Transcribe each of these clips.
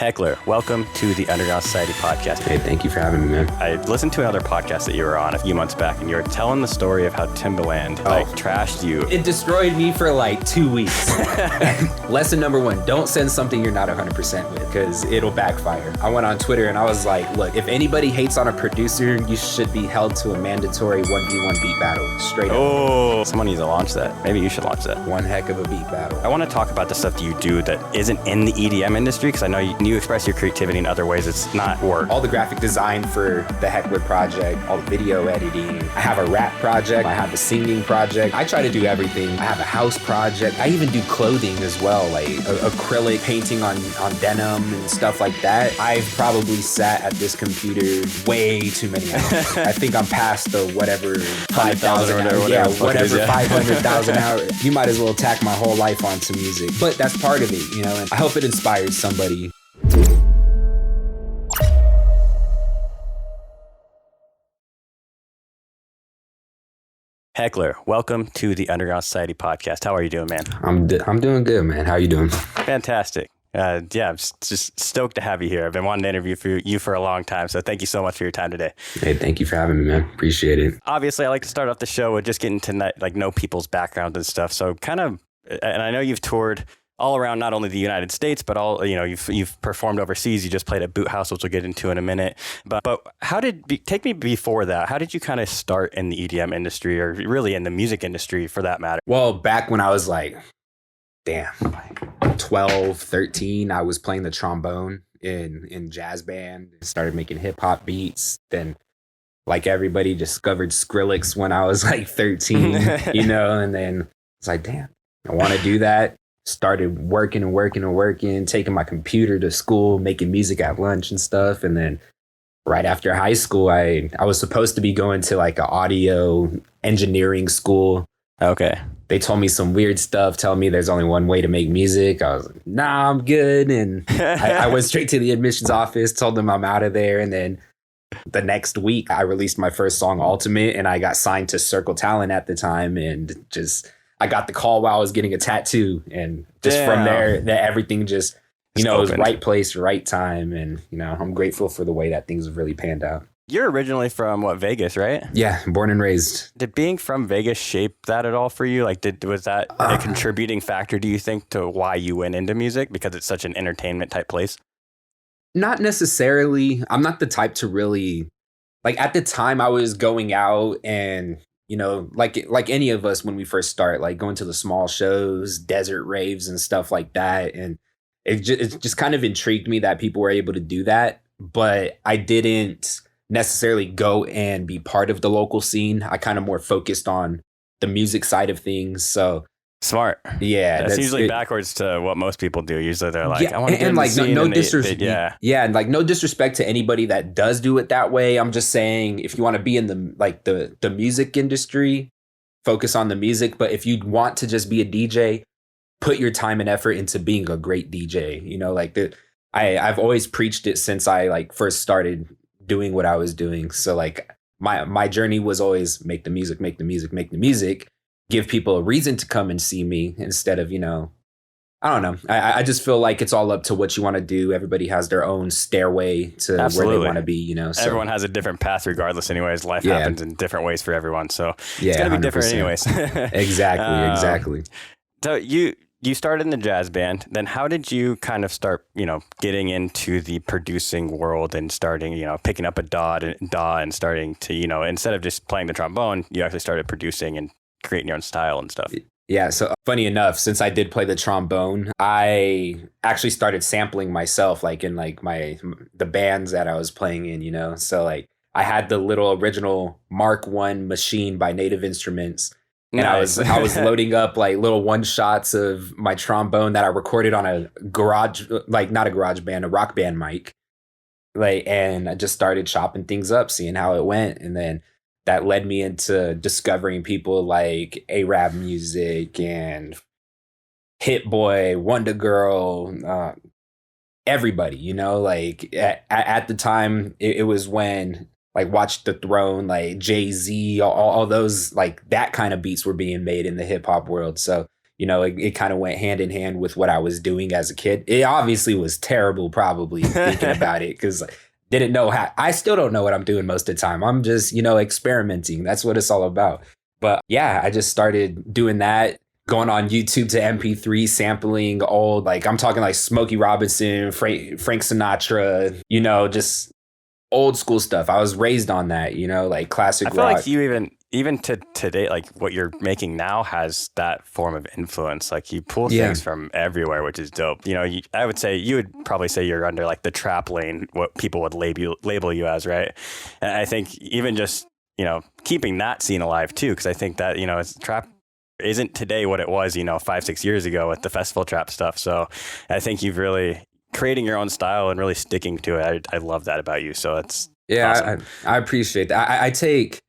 Hekler, welcome to the Underground Society podcast. Hey, thank you for having me, man. I listened to another podcast that you were on a few months back, and you were telling the story of how Timbaland trashed you. It destroyed me for like 2 weeks. Lesson number one, don't send something you're not 100% with because it'll backfire. I went on Twitter and I was like, look, if anybody hates on a producer, you should be held to a mandatory 1v1 beat battle. Straight up. Oh, someone needs to launch that. Maybe you should launch that. One heck of a beat battle. I want to talk about the stuff that you do that isn't in the EDM industry, because I know you express your creativity in other ways. It's not work. All the graphic design for the Hekler project, all the video editing. I have a rap project. I have a singing project. I try to do everything. I have a house project. I even do clothing as well, like acrylic painting on denim and stuff like that. I've probably sat at this computer way too many hours. I think I'm past the whatever 5,000 hours. Yeah, whatever 500,000 hours. You might as well tack my whole life onto music. But that's part of it, you know, and I hope it inspires somebody. Hekler, welcome to the Underground Society podcast. How are you doing, man? I'm doing good, man. How are you doing? Fantastic. I'm just stoked to have you here. I've been wanting to interview you for a long time, so thank you so much for your time today. Hey, thank you for having me, man. Appreciate it. Obviously, I like to start off the show with just getting to know people's backgrounds and stuff. So and I know you've toured all around not only the United States, but you've performed overseas. You just played at Boothaus, which we'll get into in a minute. But take me before that. How did you kind of start in the EDM industry, or really in the music industry for that matter? Well, back when I was like 12, 13, I was playing the trombone in jazz band. Started making hip hop beats. Then, like everybody, discovered Skrillex when I was like 13, and then it's like, damn, I want to do that. Started working, taking my computer to school, making music at lunch and stuff. And then right after high school, I was supposed to be going to like an audio engineering school. Okay. They told me some weird stuff, telling me there's only one way to make music. I was like, nah, I'm good. And I went straight to the admissions office, told them I'm out of there. And then the next week I released my first song, Ultimate, and I got signed to Circle Talent at the time. And I got the call while I was getting a tattoo, and just from there, that everything just, it was right place, right time. And, I'm grateful for the way that things have really panned out. You're originally from Vegas, right? Yeah, born and raised. Did being from Vegas shape that at all for you? Like, was that a contributing factor, do you think, to why you went into music? Because it's such an entertainment type place? Not necessarily. I'm not the type to really, like, at the time I was going out and, like any of us when we first start, like going to the small shows, desert raves and stuff like that. And it just kind of intrigued me that people were able to do that. But I didn't necessarily go and be part of the local scene. I kind of more focused on the music side of things. So smart. Yeah. That's usually backwards to what most people do. Usually they're like, I want to get in the scene. No disrespect. Yeah. And like no disrespect to anybody that does do it that way. I'm just saying, if you want to be in the music industry, focus on the music. But if you want to just be a DJ, put your time and effort into being a great DJ. I've always preached it since I first started doing what I was doing. So my journey was always make the music, give people a reason to come and see me instead of, I don't know. I just feel like it's all up to what you want to do. Everybody has their own stairway to where they want to be, So. Everyone has a different path regardless anyways. Life happens in different ways for everyone. So it's going to be 100%. Different anyways. Exactly. So you started in the jazz band. Then how did you kind of start, getting into the producing world and starting, picking up a DAW and starting to, instead of just playing the trombone, you actually started producing and creating your own style and stuff? Yeah. So funny enough, since I did play the trombone, I actually started sampling myself, in the bands that I was playing in, So I had the little original Mark I machine by Native Instruments. And nice. I was loading up little one shots of my trombone that I recorded on a garage, not a garage band, a rock band mic. And I just started chopping things up, seeing how it went. And then that led me into discovering people like A-Rap Music and Hit Boy, Wonder Girl, everybody, at the time it was when Watch the Throne, Jay-Z, all those, that kind of beats were being made in the hip hop world. So, it kind of went hand in hand with what I was doing as a kid. It obviously was terrible, probably thinking about it, because didn't know how. I still don't know what I'm doing most of the time. I'm just, experimenting. That's what it's all about. But yeah, I just started doing that, going on YouTube to MP3, sampling old, like I'm talking like Smokey Robinson, Frank Sinatra, just old school stuff. I was raised on that, like classic rock. I feel like you even to today, like what you're making now has that form of influence. Like you pull things from everywhere, which is dope. I would say you would probably say you're under like the trap lane, what people would label you as, right? And I think even just keeping that scene alive too, because I think that it's trap isn't today what it was 5-6 years ago with the festival trap stuff. So I think you've really creating your own style and really sticking to it. I love that about you. So it's awesome. I appreciate that. I take,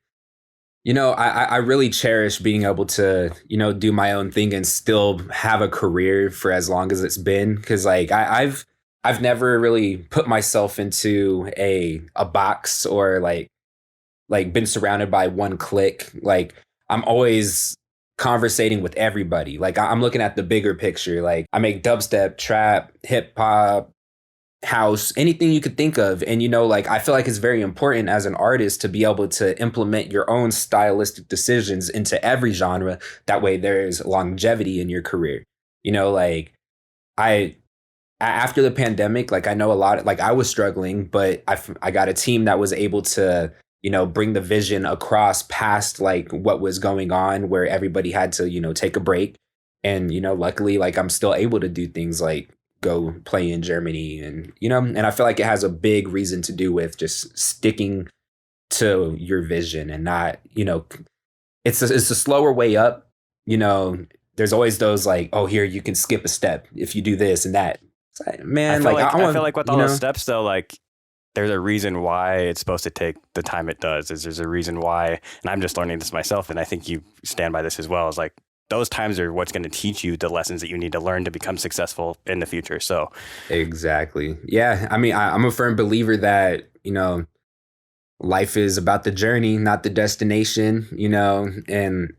I really cherish being able to, do my own thing and still have a career for as long as it's been. Cause like I've never really put myself into a box or like been surrounded by one clique. Like I'm always conversating with everybody. Like I'm looking at the bigger picture. Like I make dubstep, trap, hip hop, house, anything you could think of. And, like I feel like it's very important as an artist to be able to implement your own stylistic decisions into every genre. That way there's longevity in your career. Like after the pandemic, like I know a lot, like I was struggling, but I got a team that was able to, bring the vision across past like what was going on, where everybody had to, take a break. And, luckily, like I'm still able to do things like go play in Germany and, and I feel like it has a big reason to do with just sticking to your vision and not, it's a slower way up. There's always those like, oh, here, you can skip a step if you do this and that. It's like, man, I feel like with all those steps though, like there's a reason why it's supposed to take the time it does. There's a reason why, and I'm just learning this myself, and I think you stand by this as well, is like those times are what's going to teach you the lessons that you need to learn to become successful in the future. So exactly. Yeah. I mean, I'm a firm believer that, life is about the journey, not the destination, and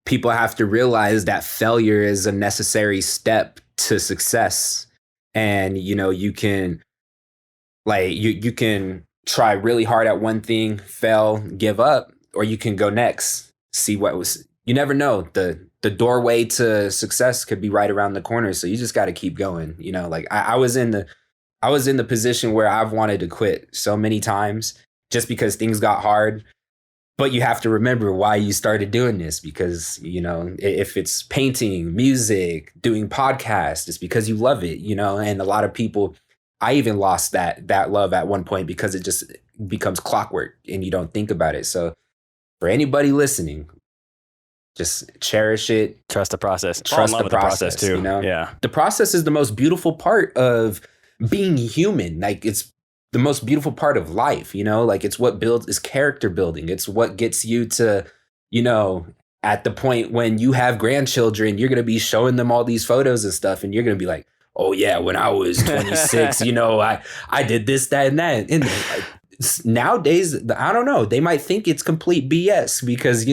people have to realize that failure is a necessary step to success. And, you can like, you can try really hard at one thing, fail, give up, or you can go next, see you never know. The doorway to success could be right around the corner. So you just got to keep going. Like I was in the position where I've wanted to quit so many times just because things got hard. But you have to remember why you started doing this, because, if it's painting, music, doing podcasts, it's because you love it, and a lot of people, I even lost that love at one point because it just becomes clockwork and you don't think about it. So for anybody listening, just cherish it. Trust the process. Trust the process too. Yeah. The process is the most beautiful part of being human. Like it's the most beautiful part of life, like it's what is character building. It's what gets you to, at the point when you have grandchildren, you're going to be showing them all these photos and stuff. And you're going to be like, oh yeah, when I was 26, I did this, that, and that. And like, nowadays, I don't know, they might think it's complete BS because,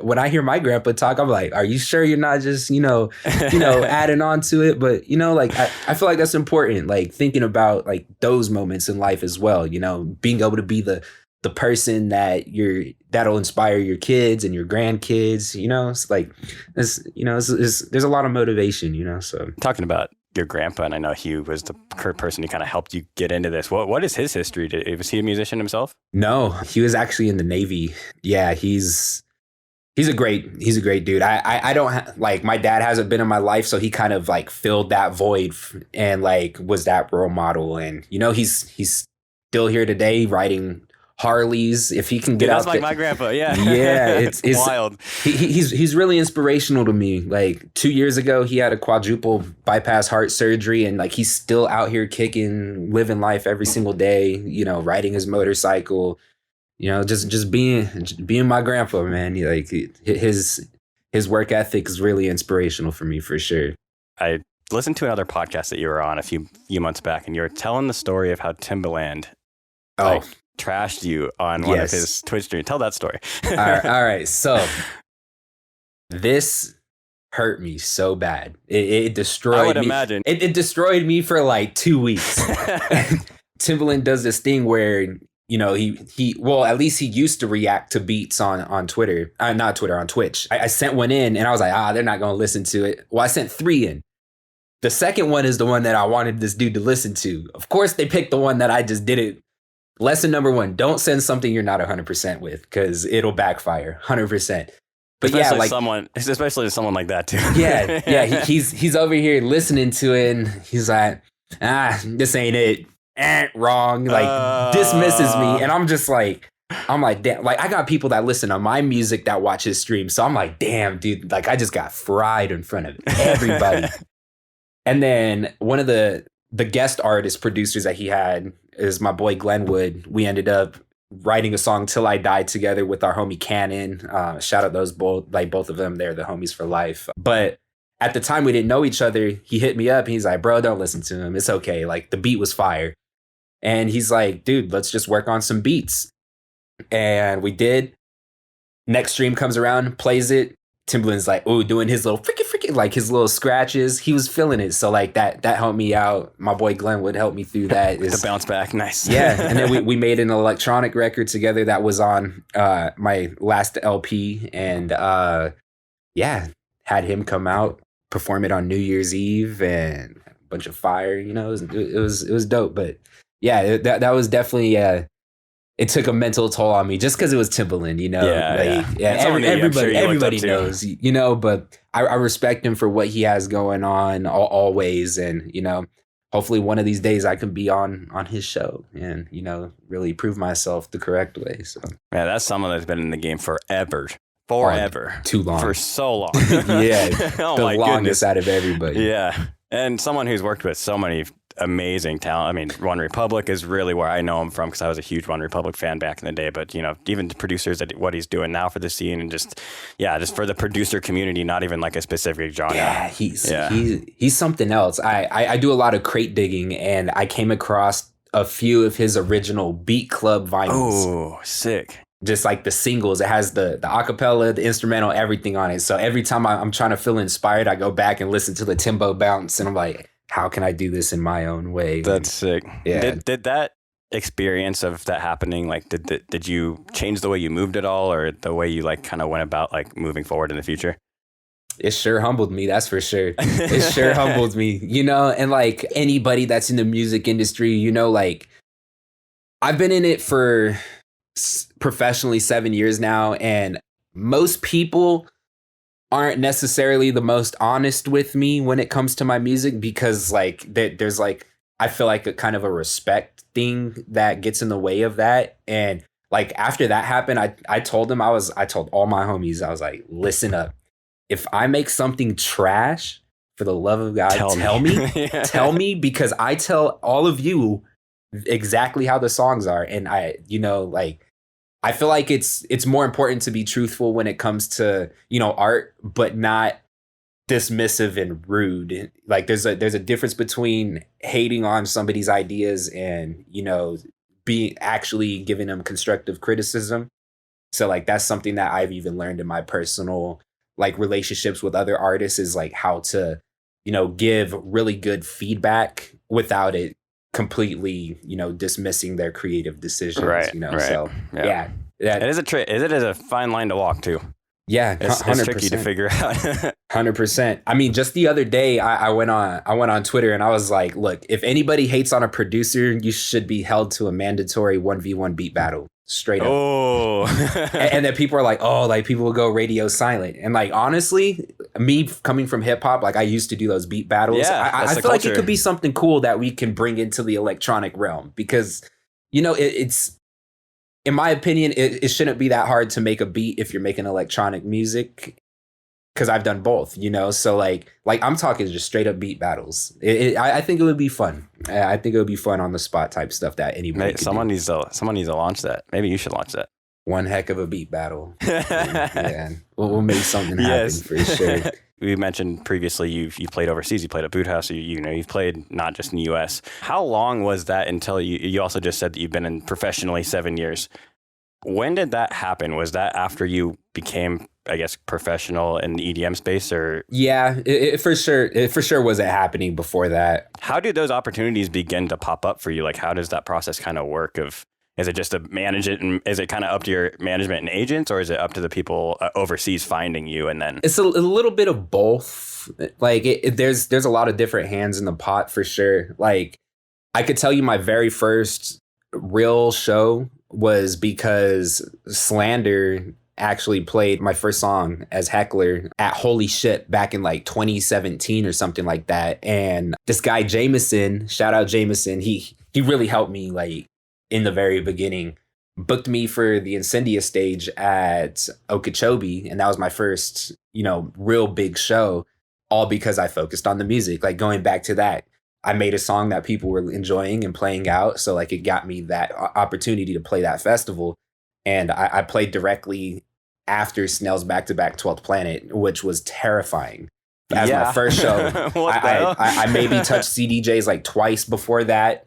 when I hear my grandpa talk, I'm like, are you sure you're not just, adding on to it? But, I feel like that's important, like thinking about like those moments in life as well, being able to be the person that'll inspire your kids and your grandkids, it's like, there's a lot of motivation, so. Talking about your grandpa, and I know he was the person who kind of helped you get into this. What is his history? Was he a musician himself? No, he was actually in the Navy. Yeah, he's a great dude. I don't like, my dad hasn't been in my life, so he kind of like filled that void and like was that role model. And he's still here today writing Harleys. If he can get that's out, like my grandpa. Yeah, it's wild. He's really inspirational to me. Like 2 years ago, he had a quadruple bypass heart surgery, and like he's still out here kicking, living life every single day. Riding his motorcycle. Just being my grandpa, man. Like his work ethic is really inspirational for me, for sure. I listened to another podcast that you were on a few months back, and you were telling the story of how Timbaland trashed you on one of his Twitch streams. Tell that story. All right. So this hurt me so bad. It destroyed I would me. imagine. It destroyed me for like 2 weeks. Timbaland does this thing where, you know, he well, at least he used to react to beats on Twitter. Not Twitter, on Twitch. I sent one in and I was like, they're not going to listen to it. Well, I sent 3 in. The second one is the one that I wanted this dude to listen to. Of course, they picked the one that I just didn't. Lesson number 1, don't send something you're not 100% with, because it'll backfire 100%. But especially yeah, like especially to someone like that too. yeah. He's over here listening to it and he's like, this ain't it. Wrong. Like dismisses me. And I'm like, damn, like I got people that listen to my music that watch his stream. So I'm like, damn, dude, like I just got fried in front of everybody. And then one of the guest artist producers that he had is my boy Glenwood. We ended up writing a song Till I Die together with our homie Cannon. Shout out those both of them. They're the homies for life. But at the time we didn't know each other. He hit me up and he's like, bro, don't listen to him. It's okay. Like the beat was fire. And he's like, dude, let's just work on some beats. And we did. Next stream comes around, plays it. Timbaland's like, ooh, doing his little freaking, like his little scratches. He was feeling it. So like that helped me out. My boy Glenn would help me through that. The bounce back. Nice. Yeah. And then we made an electronic record together that was on my last LP. And yeah, had him come out, perform it on New Year's Eve, and a bunch of fire, you know, it was dope. But yeah, that was definitely it took a mental toll on me just because it was Timbaland, you know. Everybody knows, you know. But I respect him for what he has going on always, and you know, hopefully one of these days I can be on his show and you know really prove myself the correct way. So yeah, that's someone that's been in the game forever, too long, for so long. Yeah, oh the my longest goodness. out of everybody. Yeah, and someone who's worked with so many amazing talent. I mean, One Republic is really where I know him from because I was a huge One Republic fan back in the day. But you know, even the producers, that what he's doing now for the scene, and just for the producer community, not even like a specific genre. Yeah, he's something else. I do a lot of crate digging, and I came across a few of his original Beat Club vinyls. Oh, sick. Just like the singles, it has the acapella, the instrumental, everything on it. So every time I'm trying to feel inspired, I go back and listen to the Timbo bounce, and I'm like, how can I do this in my own way? That's sick. Yeah. Did that experience of that happening, like, did you change the way you moved at all, or the way you like kind of went about like moving forward in the future? It sure humbled me, that's for sure. It sure humbled me, you know. And like anybody that's in the music industry, you know, like I've been in it for professionally 7 years now, and most people aren't necessarily the most honest with me when it comes to my music, because like there's like, I feel like a kind of a respect thing that gets in the way of that. And like after that happened, I told him, I told all my homies, I was like, listen up, if I make something trash, for the love of God, tell me. Yeah. Tell me, because I tell all of you exactly how the songs are. And I, you know, like I feel like it's more important to be truthful when it comes to, you know, art, but not dismissive and rude. Like there's a difference between hating on somebody's ideas and, you know, being actually giving them constructive criticism. So like that's something that I've even learned in my personal like relationships with other artists, is like how to, you know, give really good feedback without it completely, you know, dismissing their creative decisions, right, you know. Right. So yeah, it is a fine line to walk too. Yeah, it's tricky to figure out. 100%. I mean, just the other day, I went on Twitter and I was like, look, if anybody hates on a producer, you should be held to a mandatory 1v1 beat battle. Straight up. Oh. And then people are like, oh, like people will go radio silent. And like, honestly, me coming from hip hop, like I used to do those beat battles. Yeah, I feel like it could be something cool that we can bring into the electronic realm, because, you know, it's, in my opinion, it shouldn't be that hard to make a beat if you're making electronic music, because I've done both, you know. So like I'm talking just straight up beat battles. I think it would be fun. I think it would be fun on the spot type stuff that anybody. Someone needs to launch that. Maybe you should launch that. One heck of a beat battle. Yeah, we'll make something happen for sure. We mentioned previously you played overseas. You played at Boothaus. You know, you've played not just in the U.S. How long was that until you also just said that you've been in professionally 7 years? When did that happen? Was that after you became I guess, professional in the EDM space? Or Yeah, it for sure wasn't happening before that. how do those opportunities begin to pop up for you? Like, how does that process kind of work? Is it just to manage it, and is it kind of up to your management and agents, or is it up to the people overseas finding you? And then It's a little bit of both. Like there's a lot of different hands in the pot for sure. Like I could tell you my very first real show was because Slander actually played my first song as Hekler at Holy Shit back in like 2017 or something like that. And this guy Jameson, shout out Jameson, he really helped me like in the very beginning. Booked me for the Incendia stage at Okeechobee, and that was my first, real big show, all because I focused on the music. Like going back to that, I made a song that people were enjoying and playing out, so like it got me that opportunity to play that festival. And I played directly after Snell's back-to-back 12th Planet, which was terrifying. As my first show, I maybe touched CDJs like twice before that.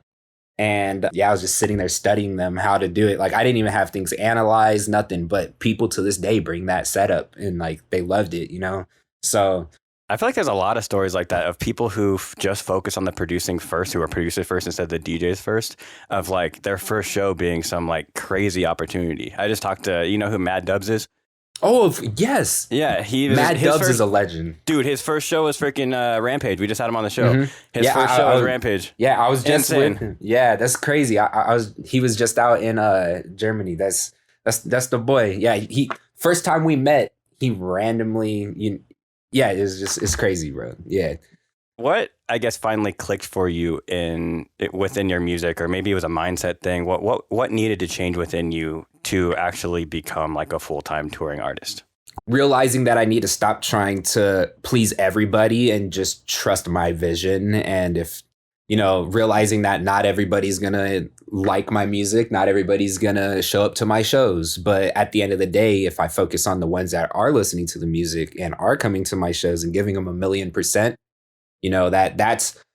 And yeah, I was just sitting there studying them, how to do it. Like I didn't even have things analyzed, nothing, but people to this day bring that setup and like they loved it, So I feel like there's a lot of stories like that of people who just focus on the producing first, who are producers first instead of the DJs first, of like their first show being some like crazy opportunity. I just talked to, who Mad Dubs is? Oh, yes. Yeah, Mad Dubs is a legend. Dude, his first show was freaking Rampage. We just had him on the show. Mm-hmm. His first show was Rampage. Yeah, I was just insane. with him. Yeah, that's crazy. He was just out in Germany. That's the boy. Yeah, first time we met, he randomly it's crazy, bro. Yeah. What, I guess, finally clicked for you within your music, or maybe it was a mindset thing? What needed to change within you to actually become like a full-time touring artist? Realizing that I need to stop trying to please everybody and just trust my vision. And if, realizing that not everybody's going to like my music, not everybody's going to show up to my shows. But at the end of the day, if I focus on the ones that are listening to the music and are coming to my shows and giving them 1,000,000%,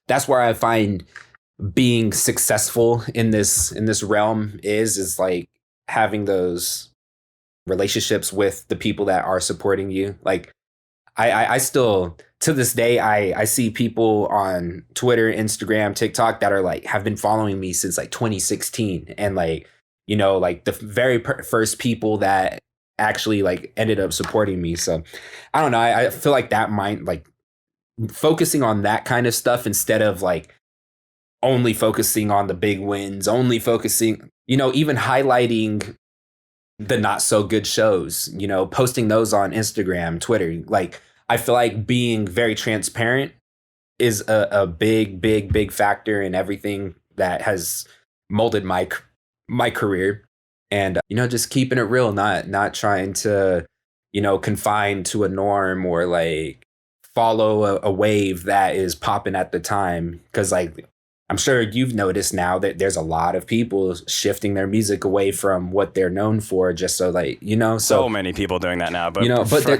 that's where I find being successful in this realm is like having those relationships with the people that are supporting you. Like I still to this day I see people on Twitter, Instagram, TikTok that are like have been following me since like 2016, and like like the very first people that actually like ended up supporting me. So I don't know. I feel like that like focusing on that kind of stuff instead of like only focusing on the big wins, only focusing, even highlighting the not so good shows, posting those on Instagram, Twitter. Like, I feel like being very transparent is a big factor in everything that has molded my career. And, just keeping it real, not trying to, confine to a norm or like follow a wave that is popping at the time. Because like I'm sure you've noticed now that there's a lot of people shifting their music away from what they're known for, just so like so many people doing that now. But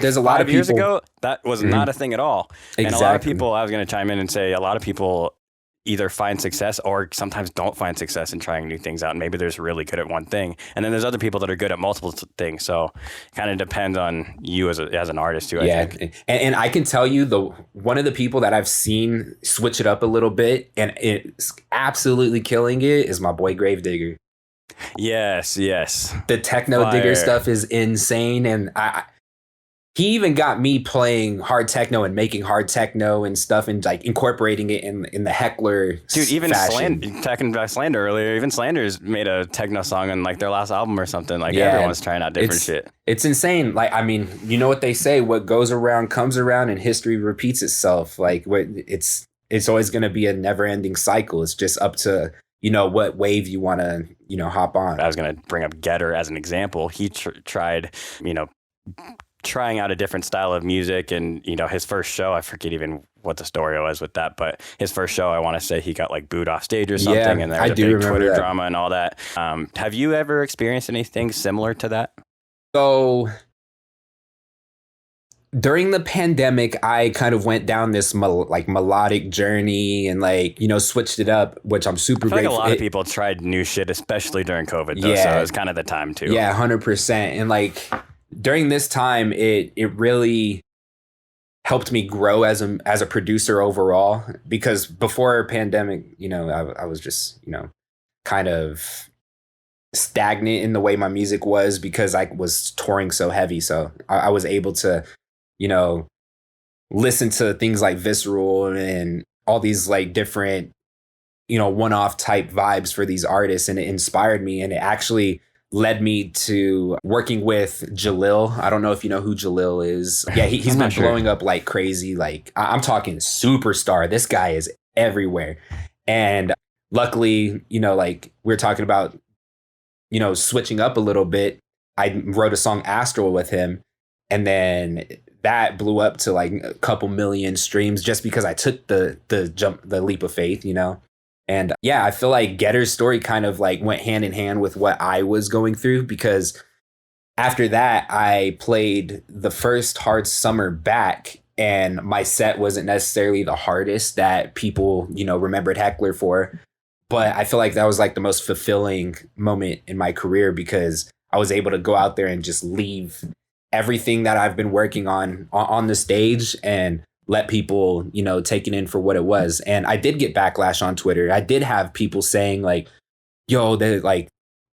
there's a lot of people. 5 years ago that was not a thing at all. Exactly. And a lot of people, I was going to chime in and say, a lot of people either find success or sometimes don't find success in trying new things out. And maybe they're just really good at one thing. And then there's other people that are good at multiple things. So it kind of depends on you as an artist too, I think. And I can tell you one of the people that I've seen switch it up a little bit and it's absolutely killing it is my boy Gravedigger. Yes. The techno digger stuff is insane. And he even got me playing hard techno and making hard techno and stuff and like incorporating it in the Hekler dude, even fashion. Talking about Slander earlier, even Slander's made a techno song on like their last album or something. Like everyone's trying out different shit. It's insane. Like, I mean, you know what they say, what goes around comes around and history repeats itself. Like it's always going to be a never ending cycle. It's just up to, what wave you want to, hop on. I was going to bring up Getter as an example. He tried, trying out a different style of music, and his first show, I forget even what the story was with that, but his first show, I want to say he got like booed off stage or something, and there was a big Twitter drama and all that. Have you ever experienced anything similar to that? So during the pandemic, I kind of went down this melodic journey and switched it up, which I'm super grateful. Like a lot of people tried new shit, especially during COVID though, so it was kind of the time too. Yeah, 100%. And during this time, it really helped me grow as a producer overall, because before pandemic, I was just, kind of stagnant in the way my music was because I was touring so heavy. So I was able to, you know, listen to things like Visceral and all these like different, one-off type vibes for these artists. And it inspired me. And it actually led me to working with Jalil. I don't know if you know who Jalil is. Yeah, he's been blowing up like crazy. Like I'm talking superstar. This guy is everywhere. And luckily, like we're talking about, switching up a little bit. I wrote a song Astral with him. And then that blew up to like a couple million streams just because I took the leap of faith, And yeah, I feel like Getter's story kind of like went hand in hand with what I was going through, because after that, I played the first Hard Summer back, and my set wasn't necessarily the hardest that people, remembered Hekler for. But I feel like that was like the most fulfilling moment in my career, because I was able to go out there and just leave everything that I've been working on the stage and let people, take it in for what it was. And I did get backlash on Twitter. I did have people saying like, yo, like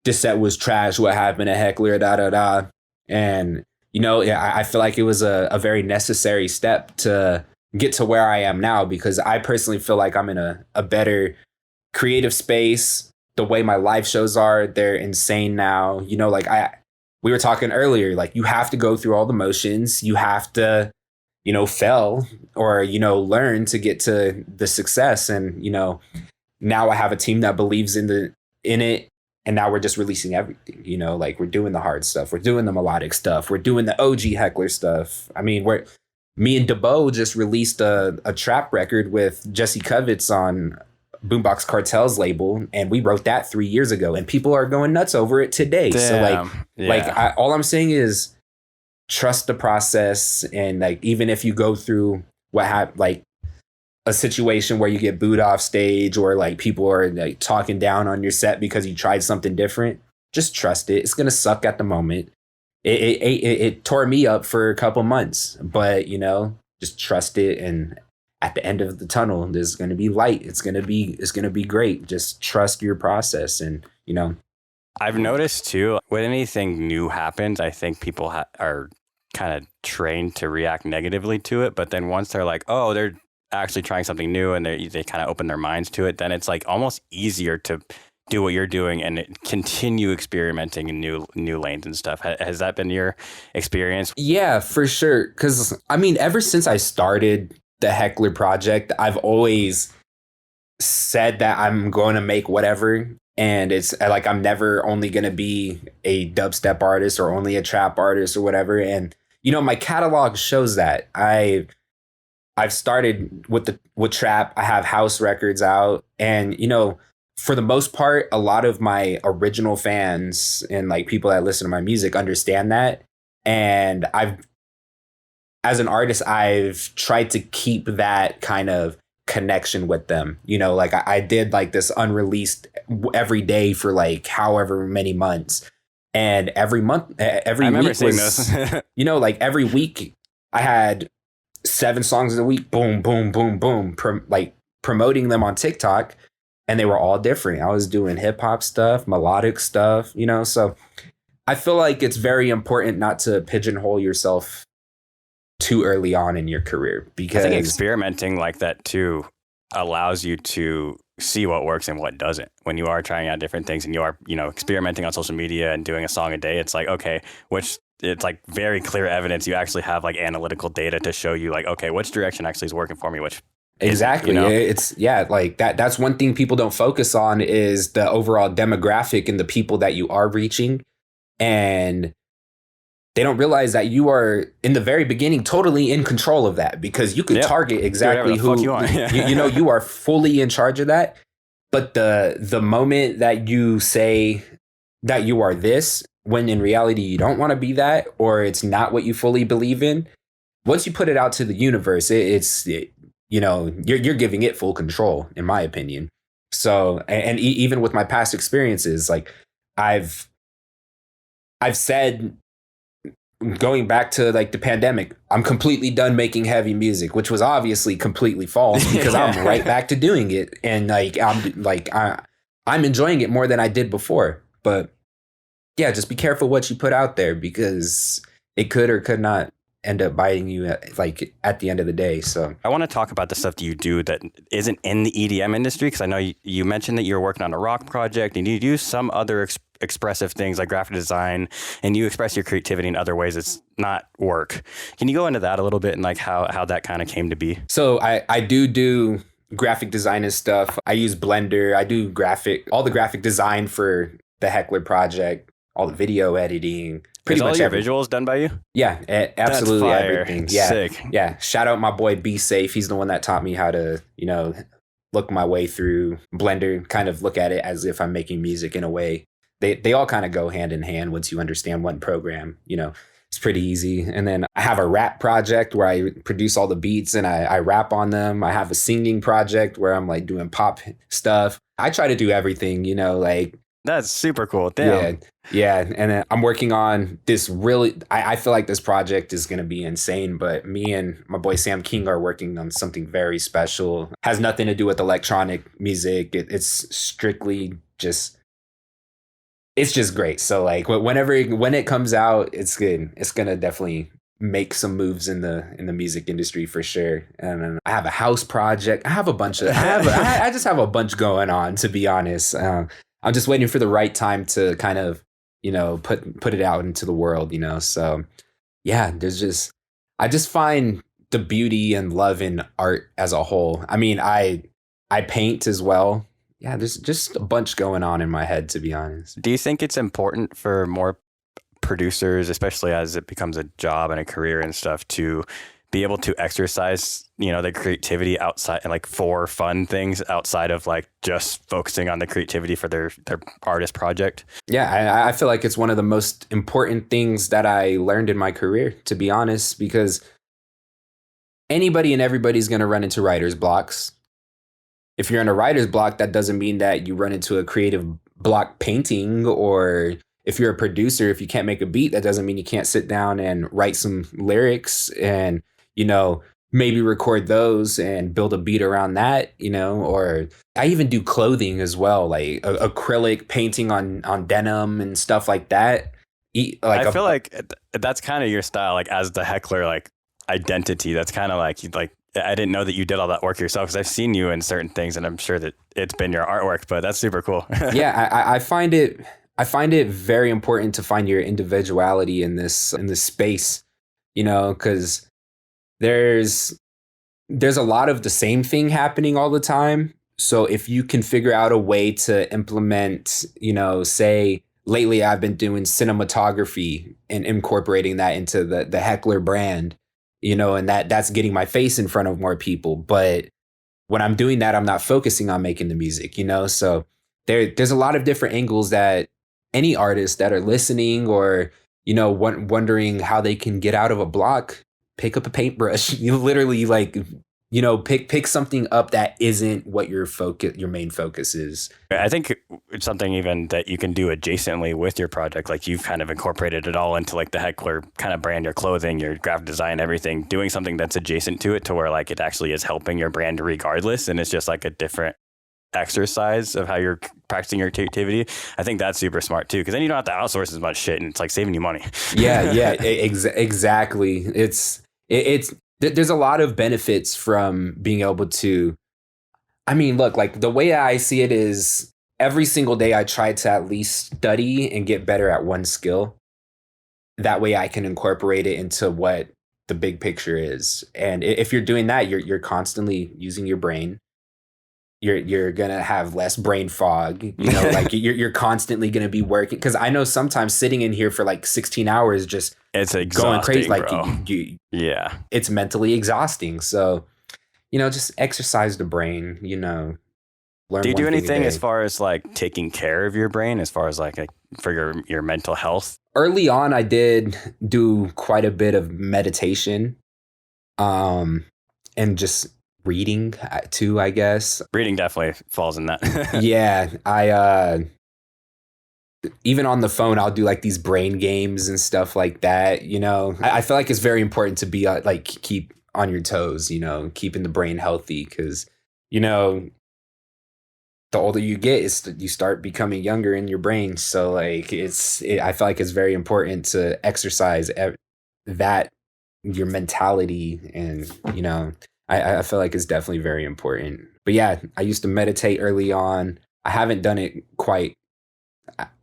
this set was trash. What happened to Hekler? Da, da, da. And, yeah, I feel like it was a very necessary step to get to where I am now, because I personally feel like I'm in a better creative space. The way my live shows are, they're insane now. We were talking earlier, like you have to go through all the motions. You have to, fail or, learn to get to the success. And, now I have a team that believes in it. And now we're just releasing everything, like we're doing the hard stuff. We're doing the melodic stuff. We're doing the OG Hekler stuff. I mean, me and Debo just released a trap record with Jesse Covitz on Boombox Cartel's label, and we wrote that 3 years ago, and people are going nuts over it today. Damn. So all I'm saying is trust the process. And like, even if you go through like a situation where you get booed off stage, or like people are like talking down on your set because you tried something different, just trust it. It's going to suck at the moment. It tore me up for a couple months, but just trust it. And at the end of the tunnel, there's going to be light. It's going to be great. Just trust your process. And, I've noticed too, when anything new happens, I think people are kind of trained to react negatively to it. But then once they're like, oh, they're actually trying something new, and they kind of open their minds to it, then it's like almost easier to do what you're doing and continue experimenting in new lanes and stuff. Has that been your experience? Yeah, for sure. Because I mean, ever since I started the Hekler project, I've always said that I'm going to make whatever. And it's like, I'm never only going to be a dubstep artist or only a trap artist or whatever. And, my catalog shows that. I've started with trap. I have house records out. And, for the most part, a lot of my original fans and like people that listen to my music understand that. And as an artist, I've tried to keep that kind of connection with them. Like I did like this unreleased every day for like however many months. And every week was, like every week I had 7 songs a week, boom, boom, boom, boom, promoting them on TikTok. And they were all different. I was doing hip hop stuff, melodic stuff, so I feel like it's very important not to pigeonhole yourself too early on in your career, because I think experimenting like that too allows you to see what works and what doesn't. When you are trying out different things and you are, experimenting on social media and doing a song a day, it's like, okay, it's like very clear evidence. You actually have like analytical data to show you like, okay, which direction actually is working for me, which exactly. It's like that's one thing people don't focus on is the overall demographic and the people that you are reaching. And they don't realize that you are in the very beginning totally in control of that, because you can target exactly who you want. You are fully in charge of that. But the moment that you say that you are this, when in reality you don't want to be that, or it's not what you fully believe in, once you put it out to the universe, you're giving it full control, in my opinion. So, and even with my past experiences, like I've said going back to like the pandemic, I'm completely done making heavy music, which was obviously completely false because I'm right back to doing it. And I'm enjoying it more than I did before. But yeah, just be careful what you put out there because it could or could not end up biting you at the end of the day. So I want to talk about the stuff that you do that isn't in the EDM industry, because I know you mentioned that you're working on a rock project and you do some other expressive things like graphic design, and you express your creativity in other ways. It's not work. Can you go into that a little bit and like how that kind of came to be? So I do graphic design and stuff. I use Blender. I do all the graphic design for the Hekler project, all the video editing. Pretty much all your visuals done by you? Yeah, absolutely everything. Yeah, sick. Yeah. Shout out my boy Be Safe. He's the one that taught me how to, look my way through Blender, kind of look at it as if I'm making music in a way. They all kind of go hand in hand once you understand one program. It's pretty easy. And then I have a rap project where I produce all the beats and I rap on them. I have a singing project where I'm like doing pop stuff. I try to do everything, That's super cool. Damn. Yeah. And then I'm working on this I feel like this project is going to be insane, but me and my boy Sam King are working on something very special. Has nothing to do with electronic music. It's strictly just, it's just great. So like when it comes out, it's good. It's going to definitely make some moves in the music industry for sure. And then I have a house project. I have a bunch of, I just have a bunch going on, to be honest. I'm just waiting for the right time to kind of, put it out into the world, So yeah, I just find the beauty and love in art as a whole. I mean, I paint as well. Yeah, there's just a bunch going on in my head, to be honest. Do you think it's important for more producers, especially as it becomes a job and a career and stuff, to be able to exercise, their creativity outside and like for fun things outside of like just focusing on the creativity for their artist project? Yeah, I feel like it's one of the most important things that I learned in my career, to be honest, because anybody and everybody's going to run into writer's blocks. If you're in a writer's block, that doesn't mean that you run into a creative block painting, or if you're a producer, if you can't make a beat, that doesn't mean you can't sit down and write some lyrics and, maybe record those and build a beat around that, or I even do clothing as well, like acrylic painting on denim and stuff like that. I feel like that's kind of your style, like as the Hekler, like identity. That's kind of like I didn't know that you did all that work yourself, because I've seen you in certain things and I'm sure that it's been your artwork, but that's super cool. Yeah, I find it very important to find your individuality in this space, because there's a lot of the same thing happening all the time. So if you can figure out a way to implement, say lately I've been doing cinematography and incorporating that into the Hekler brand, and that's getting my face in front of more people. But when I'm doing that, I'm not focusing on making the music, so there's a lot of different angles that any artists that are listening or, wondering how they can get out of a block, pick up a paintbrush. You literally pick something up that isn't what your main focus is. I think it's something even that you can do adjacently with your project. Like you've kind of incorporated it all into like the Hekler kind of brand, your clothing, your graphic design, everything, doing something that's adjacent to it to where like it actually is helping your brand regardless. And it's just like a different exercise of how you're practicing your creativity. I think that's super smart too, because then you don't have to outsource as much shit and it's like saving you money. Yeah, exactly. There's a lot of benefits from being able to, I mean, look, like the way I see it is every single day I try to at least study and get better at one skill. That way I can incorporate it into what the big picture is. And if you're doing that, you're constantly using your brain. You're gonna have less brain fog, like you're constantly gonna be working. Because I know sometimes sitting in here for like 16 hours, just it's going crazy, like yeah, it's mentally exhausting. So, just exercise the brain. Learn. Do you do anything as far as like taking care of your brain, as far as like for your mental health? Early on, I did do quite a bit of meditation, and just reading too, I guess. Reading definitely falls in that. Yeah, even on the phone, I'll do like these brain games and stuff like that. I feel like it's very important to be like keep on your toes, keeping the brain healthy, because, the older you get, you start becoming younger in your brain. So like I feel like it's very important to exercise that your mentality, and I feel like it's definitely very important. But yeah, I used to meditate early on. I haven't done it quite.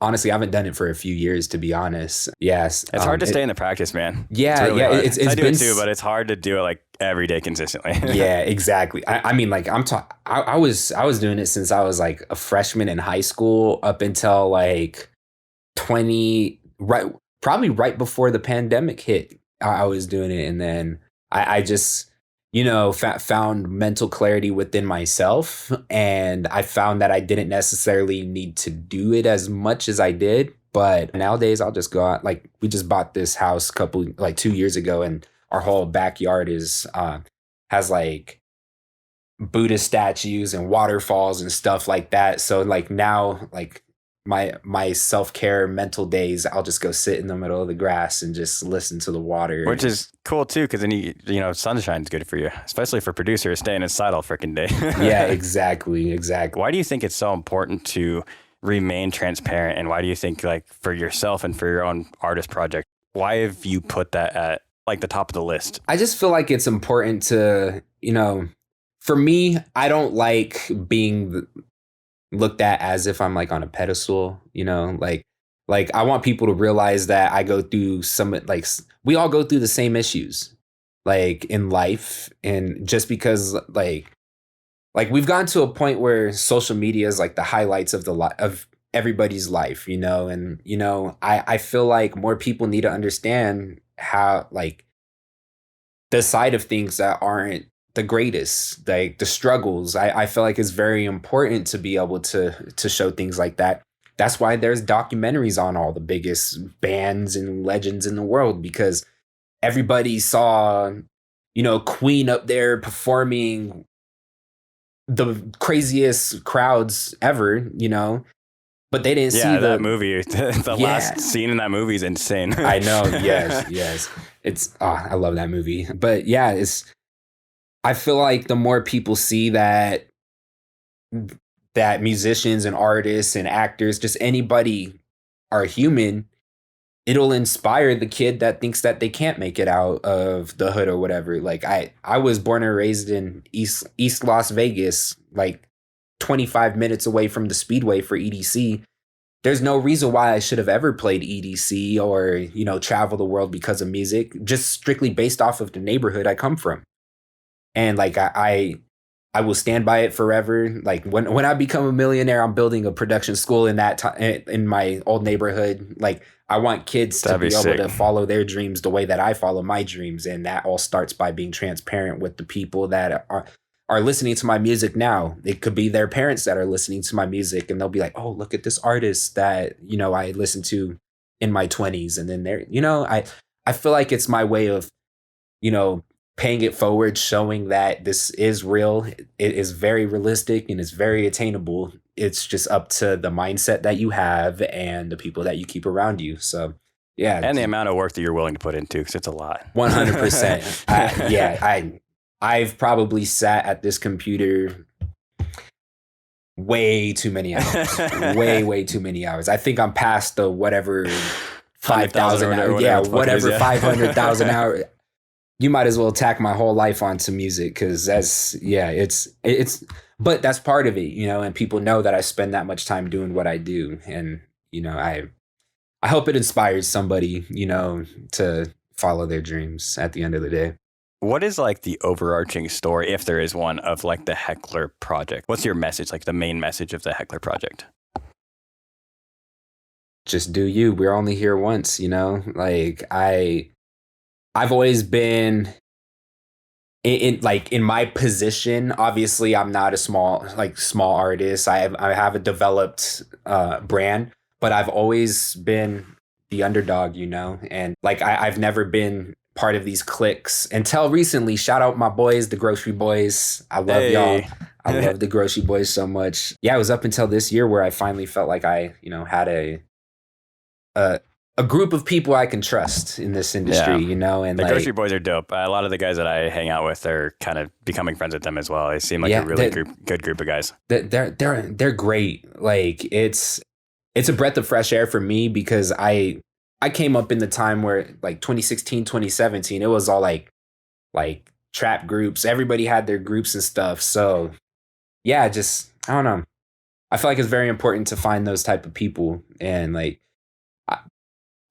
Honestly, I haven't done it for a few years, to be honest. Yes, it's hard to stay in the practice, man. Yeah, it's really yeah, hard. it's I do been it too, but it's hard to do it like every day consistently. Yeah, exactly. I mean, like I was doing it since I was like a freshman in high school up until like 20, probably right before the pandemic hit. I was doing it, and then I just found mental clarity within myself, and I found that I didn't necessarily need to do it as much as I did. But nowadays, I'll just go out. Like, we just bought this house 2 years ago, and our whole backyard has like Buddhist statues and waterfalls and stuff like that. So like now, like my self-care mental days, I'll just go sit in the middle of the grass and just listen to the water. Which is cool too, because then sunshine's good for you, especially for producers staying inside all freaking day. Yeah, exactly. Why do you think it's so important to remain transparent, and why do you think, like, for yourself and for your own artist project, why have you put that at like the top of the list? I just feel like it's important to, for me, I don't like being looked at as if I'm like on a pedestal, like I want people to realize that I go through we all go through the same issues, like, in life. And just because like we've gotten to a point where social media is like the highlights of of everybody's life, and I feel like more people need to understand how, like, the side of things that aren't the greatest, like the struggles. I feel like it's very important to be able to show things like that. That's why there's documentaries on all the biggest bands and legends in the world, because everybody saw, Queen up there performing the craziest crowds ever, but they didn't see that movie. The last scene in that movie is insane. I know. Yes. I love that movie. But yeah, I feel like the more people see that musicians and artists and actors, just anybody, are human, it'll inspire the kid that thinks that they can't make it out of the hood or whatever. Like, I was born and raised in East Las Vegas, like 25 minutes away from the Speedway for EDC. There's no reason why I should have ever played EDC or, travel the world because of music, just strictly based off of the neighborhood I come from. And like, I will stand by it forever. Like, when I become a millionaire, I'm building a production school in that time in my old neighborhood. Like, I want kids to be able to follow their dreams the way that I follow my dreams. And that all starts by being transparent with the people that are listening to my music now. It could be their parents that are listening to my music, and they'll be like, oh, look at this artist that, I listened to in my 20s. And then I feel like it's my way of, paying it forward, showing that this is real. It is very realistic and it's very attainable. It's just up to the mindset that you have and the people that you keep around you. So, yeah. And the amount of work that you're willing to put into, because it's a lot. 100%. I've probably sat at this computer way too many hours. way too many hours. I think I'm past the whatever 5,000 hours. Yeah, whatever 500,000 hours. You might as well tack my whole life onto music, because but that's part of it, and people know that I spend that much time doing what I do. And, I hope it inspires somebody, to follow their dreams at the end of the day. What is like the overarching story, if there is one, of like the Hekler project? What's your message, like the main message of the Hekler project? Just do you. We're only here once, like I've always been in my position. Obviously, I'm not a small artist. I have a developed brand, but I've always been the underdog, and like I've never been part of these cliques until recently. Shout out my boys, the Grocery Boys. I love y'all. I love the Grocery Boys so much. Yeah, it was up until this year where I finally felt like I, had a a a group of people I can trust in this industry, Yeah. you know, and The like grocery boys are dope. A lot of the guys that I hang out with are kind of becoming friends with them as well. They seem like a yeah, really good group of guys. they're great. Like it's a breath of fresh air for me because I came up in the time where like 2016, 2017, it was all like trap groups. Everybody had their groups and stuff. So yeah, just I don't know. I feel like it's very important to find those type of people. And like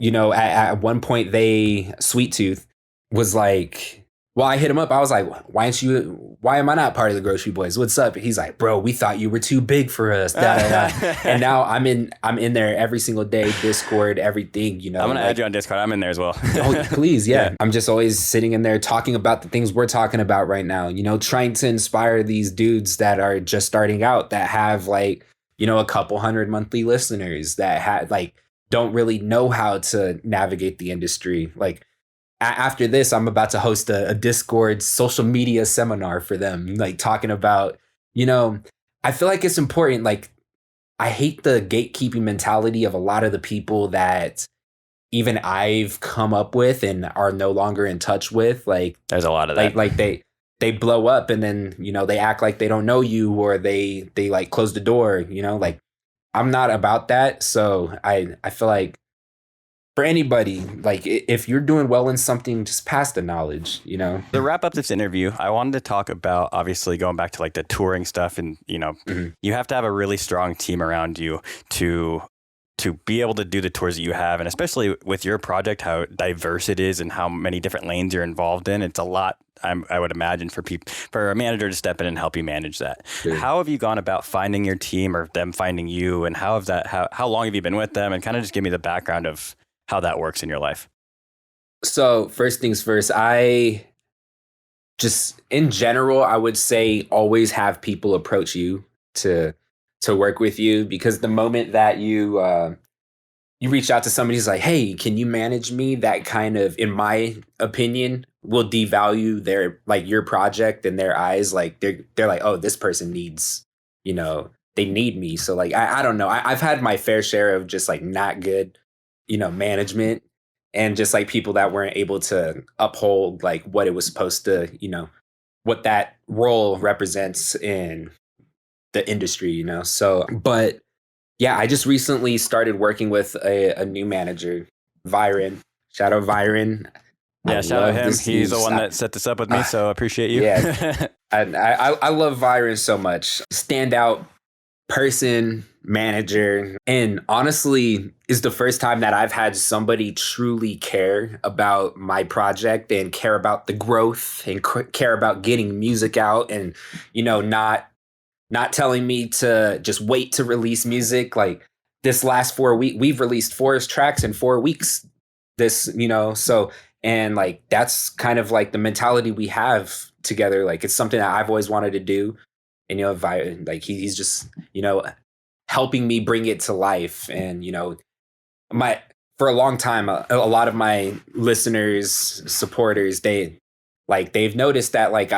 you know, at one point they Sweet Tooth was like, well, I hit him up. I was like, why am I not part of the Grocery Boys? What's up? He's like, bro, we thought you were too big for us. Da, da, da. And now I'm in there every single day, Discord, everything, you know. I'm going to add you on Discord. I'm in there as well. Oh, please. Yeah. I'm just always sitting in there talking about the things we're talking about right now, you know, trying to inspire these dudes that are just starting out, that have like, you know, a couple hundred monthly listeners, that had like, don't really know how to navigate the industry. Like after this, I'm about to host a Discord social media seminar for them, like talking about, you know, I feel like it's important. Like I hate the gatekeeping mentality of a lot of the people that even I've come up with and are no longer in touch with. Like there's a lot of that. Like they blow up and then, you know, they act like they don't know you, or they like close the door, you know, like I'm not about that. So I feel like for anybody, like if you're doing well in something, just pass the knowledge, you know. To wrap up this interview, I wanted to talk about, obviously going back to like the touring stuff, and you know, you have to have a really strong team around you to be able to do the tours that you have, and especially with your project, how diverse it is and how many different lanes you're involved in. It's a lot. I would imagine for a manager to step in and help you manage that. Sure. How have you gone about finding your team, or them finding you, and how long have you been with them, and kind of just give me the background of how that works in your life? So first things first, I just in general, I would say always have people approach you to work with you, because the moment that you reach out to somebody who's like, hey, can you manage me? That kind of, in my opinion, will devalue their, like, your project in their eyes. Like they're like, oh, this person needs, you know, they need me. So like, I don't know. I've had my fair share of just like not good, you know, management, and just like people that weren't able to uphold like what it was supposed to, you know, what that role represents in the industry, you know? So, but yeah, I just recently started working with a new manager, Viren. Shout out Viren. Yeah, shout out him. He's the one that set this up with me, so I appreciate you. Yeah, and I love Viren so much. Standout person, manager, and honestly, is the first time that I've had somebody truly care about my project and care about the growth and care about getting music out, and you know, not telling me to just wait to release music. Like this last 4 weeks, we've released 4 tracks in 4 weeks. This, you know, so, and like, that's kind of like the mentality we have together. Like it's something that I've always wanted to do. And, you know, like he's just, you know, helping me bring it to life. And, you know, for a long time, a lot of my listeners, supporters, they've noticed that like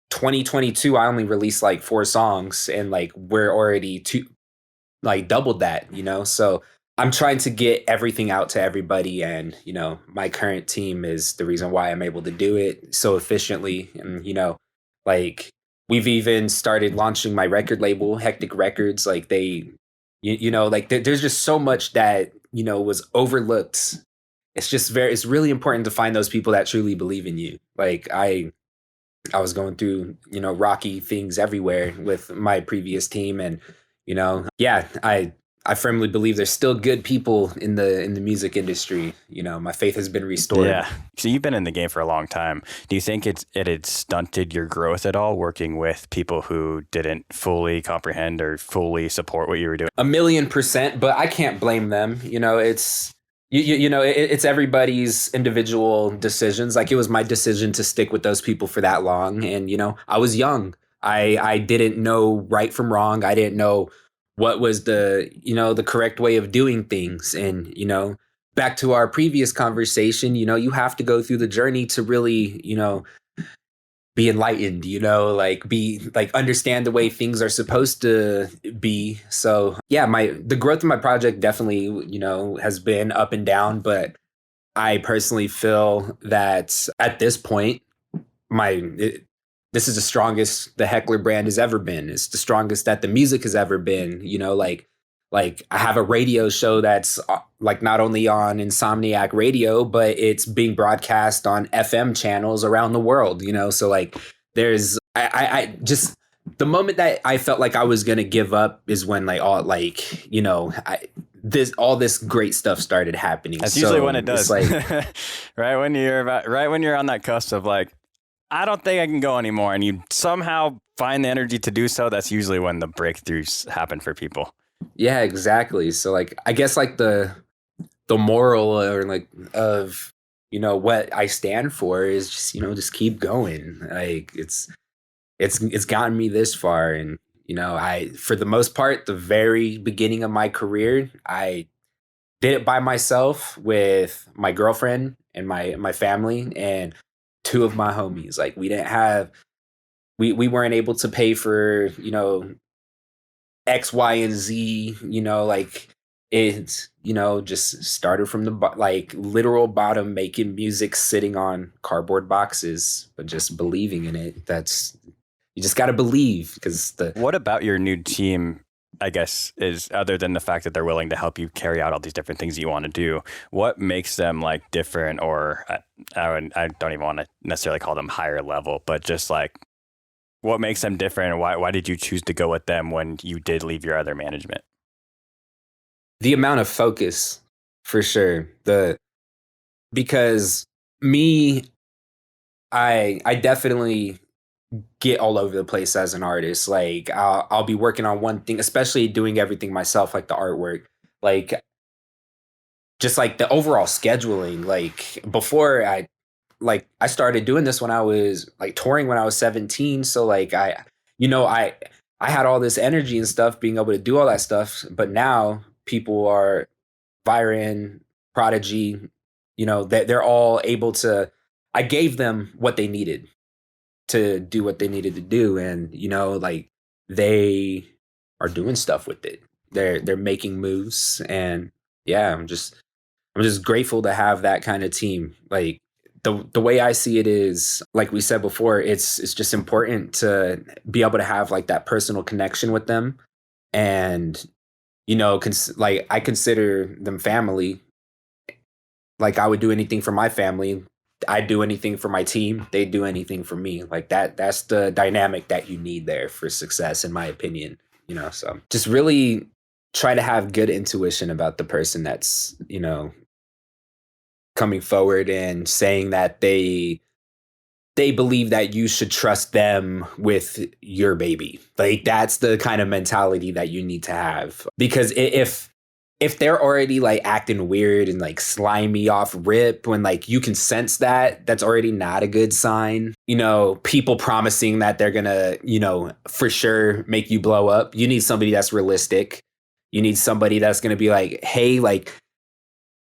2022, I only released like 4 songs, and like we're already doubled that, you know? So I'm trying to get everything out to everybody. And, you know, my current team is the reason why I'm able to do it so efficiently. And, you know, like we've even started launching my record label, Hectic Records. Like you know, like there's just so much that, you know, was overlooked. It's really important to find those people that truly believe in you. Like I was going through, you know, rocky things everywhere with my previous team. And, you know, yeah, I firmly believe there's still good people in the music industry. You know, my faith has been restored. Yeah. So you've been in the game for a long time. Do you think it had stunted your growth at all, working with people who didn't fully comprehend or fully support what you were doing? 1,000,000%, but I can't blame them. You know, it's you know, it's everybody's individual decisions. Like it was my decision to stick with those people for that long. And, you know, I was young. I didn't know right from wrong. I didn't know what was the, you know, the correct way of doing things. And, you know, back to our previous conversation, you know, you have to go through the journey to really, you know, be enlightened, you know, like be like understand the way things are supposed to be. So yeah, the growth of my project definitely, you know, has been up and down, but I personally feel that at this point, this is the strongest the Hekler brand has ever been. It's the strongest that the music has ever been. You know, like I have a radio show that's like not only on Insomniac Radio, but it's being broadcast on FM channels around the world. You know, so like there's I just the moment that I felt like I was gonna give up is when like all like you know all this great stuff started happening. That's usually when it does. Like right when you're on that cusp of like, I don't think I can go anymore, and you somehow find the energy to do so. That's usually when the breakthroughs happen for people. Yeah, exactly. So like I guess like the moral or like of you know what I stand for is just you know just keep going. Like it's gotten me this far, and you know I for the most part the very beginning of my career I did it by myself with my girlfriend and my family and two of my homies. Like we weren't able to pay for you know X, Y, and Z, you know, like it's, you know, just started from the like literal bottom, making music sitting on cardboard boxes, but just believing in it. You just got to believe because What about your new team, I guess, is other than the fact that they're willing to help you carry out all these different things you want to do, what makes them like different or I don't even want to necessarily call them higher level, but just like, what makes them different, and why did you choose to go with them when you did leave your other management? the amount of focus for sure. Because me, I definitely get all over the place as an artist. Like I'll be working on one thing, especially doing everything myself, like the artwork, like just like the overall scheduling. Like before I started doing this when I was like touring when I was 17. So like you know, I had all this energy and stuff being able to do all that stuff. But now people are Byron, Prodigy, you know, they're all able to I gave them what they needed to do what they needed to do. And, you know, like they are doing stuff with it. They're making moves. And yeah, I'm just grateful to have that kind of team. Like the way I see it is, like we said before, it's just important to be able to have like that personal connection with them. And, you know, like I consider them family. Like I would do anything for my family. I do anything for my team. They do anything for me. Like that's the dynamic that you need there for success, in my opinion. You know, so just really try to have good intuition about the person that's, you know, coming forward and saying that they believe that you should trust them with your baby. Like that's the kind of mentality that you need to have. Because if they're already like acting weird and like slimy off rip, when like you can sense that, that's already not a good sign. You know, people promising that they're gonna, you know, for sure make you blow up. You need somebody that's realistic. You need somebody that's gonna be like, hey, like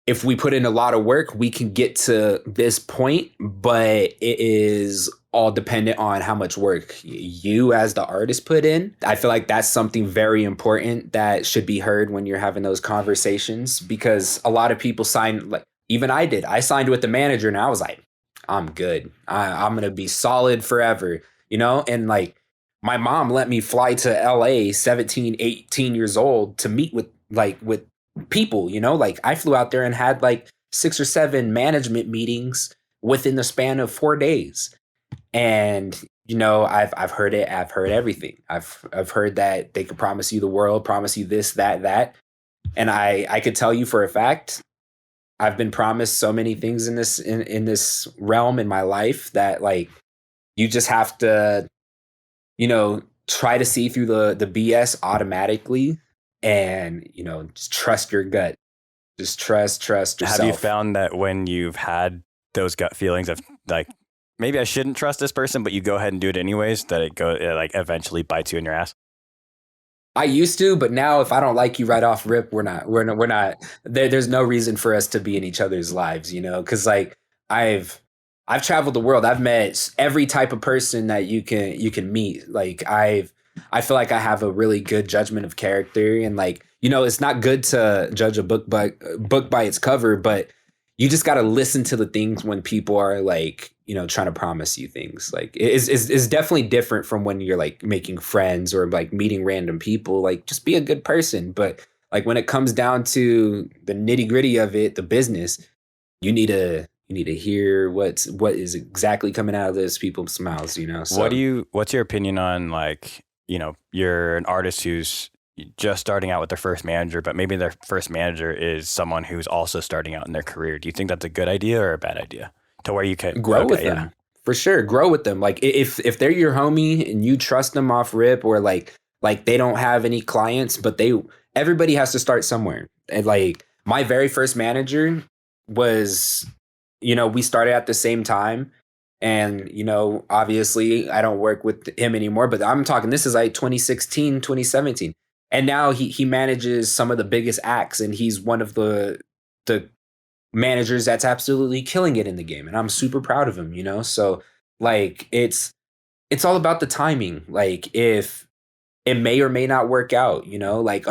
if we put in a lot of work, we can get to this point, but it is all dependent on how much work you as the artist put in. I feel like that's something very important that should be heard when you're having those conversations, because a lot of people sign, like even I did. I signed with the manager and I was like, I'm good. I'm going to be solid forever, you know? And like my mom let me fly to LA 17, 18 years old to meet with people, you know, like I flew out there and had like 6 or 7 management meetings within the span of 4 days. And, you know, I've heard it. I've heard everything. I've heard that they could promise you the world, promise you this, that. And I could tell you for a fact, I've been promised so many things in this realm in my life that like you just have to, you know, try to see through the BS automatically. And, you know, just trust your gut. Just trust yourself. Have you found that when you've had those gut feelings of like, maybe I shouldn't trust this person, but you go ahead and do it anyways, that it like eventually bites you in your ass? I used to, but now if I don't like you right off rip, we're not there's no reason for us to be in each other's lives, you know? Cause like I've traveled the world. I've met every type of person that you can meet. Like I feel like I have a really good judgment of character, and like, you know, it's not good to judge a book by its cover, but you just got to listen to the things when people are like, you know, trying to promise you things. Like it's definitely different from when you're like making friends or like meeting random people. Like, just be a good person. But like when it comes down to the nitty gritty of it, the business, you need to hear what is exactly coming out of those people's mouths, you know? So what's your opinion on, like, you know, you're an artist who's just starting out with their first manager, but maybe their first manager is someone who's also starting out in their career. Do you think that's a good idea or a bad idea? To where you can grow with them. For sure. Grow with them. Like if they're your homie and you trust them off rip, or like they don't have any clients, but everybody has to start somewhere. And like my very first manager was, you know, we started at the same time. And, you know, obviously I don't work with him anymore, but I'm talking, this is like 2016, 2017. And now he manages some of the biggest acts, and he's one of the managers that's absolutely killing it in the game. And I'm super proud of him, you know? So like, it's all about the timing. Like if it may or may not work out, you know, like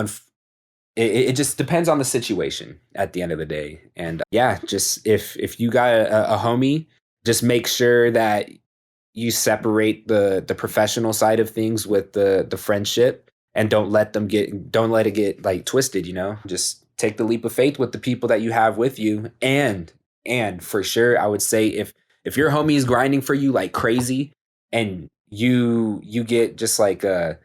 it just depends on the situation at the end of the day. And yeah, just if you got a homie, just make sure that you separate the professional side of things with the friendship, and don't let it get like twisted, you know? Just take the leap of faith with the people that you have with you. And for sure, I would say if your homie is grinding for you like crazy, and you get just like a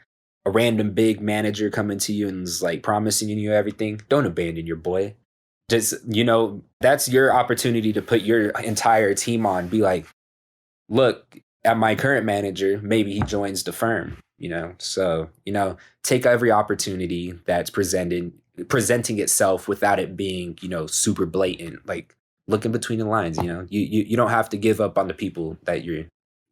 random big manager coming to you and is like promising you everything, don't abandon your boy. Just, you know, that's your opportunity to put your entire team on. Be like, look at my current manager, maybe he joins the firm, you know? So, you know, take every opportunity that's presenting itself without it being, you know, super blatant. Like, look in between the lines, you know? You don't have to give up on the people that you're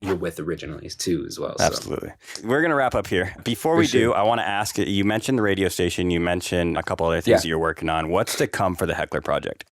with originally too as well. Absolutely. So we're going to wrap up here. Before we do, I want to ask, you mentioned the radio station, you mentioned a couple other things that you're working on. What's to come for the Hekler project?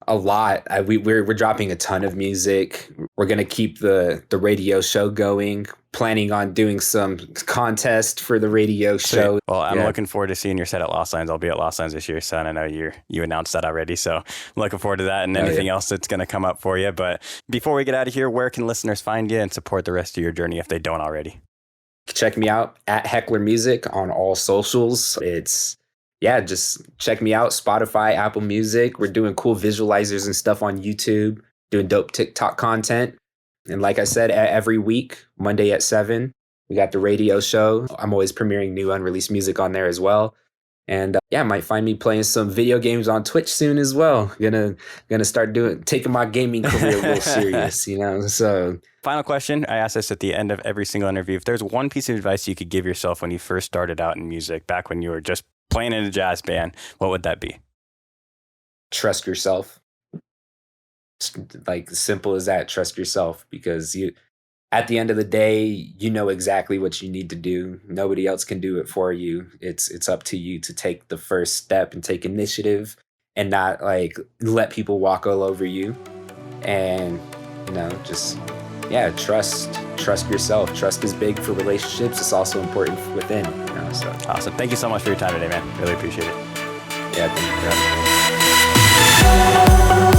A lot. We're dropping a ton of music. We're going to keep the radio show going. Planning on doing some contest for the radio show. Well, I'm looking forward to seeing your set at Lost Lines. I'll be at Lost Lines this year, son. I know you announced that already, so I'm looking forward to that and anything else that's going to come up for you. But before we get out of here, where can listeners find you and support the rest of your journey if they don't already? Check me out at Hekler Music on all socials. Just check me out. Spotify, Apple Music. We're doing cool visualizers and stuff on YouTube, doing dope TikTok content. And like I said, every week, Monday at 7, we got the radio show. I'm always premiering new unreleased music on there as well. And might find me playing some video games on Twitch soon as well. Gonna start taking my gaming career a little serious, you know? So final question. I ask this at the end of every single interview. If there's one piece of advice you could give yourself when you first started out in music, back when you were just playing in a jazz band, what would that be? Trust yourself. Like, simple as that. Trust yourself, because at the end of the day, you know exactly what you need to do. Nobody else can do it for you. It's up to you to take the first step and take initiative, and not like let people walk all over you. And, you know, just trust yourself. Trust is big for relationships. It's also important within, you know, so. Awesome. Thank you so much for your time today, man. Really appreciate it. Yeah, thank you for having me.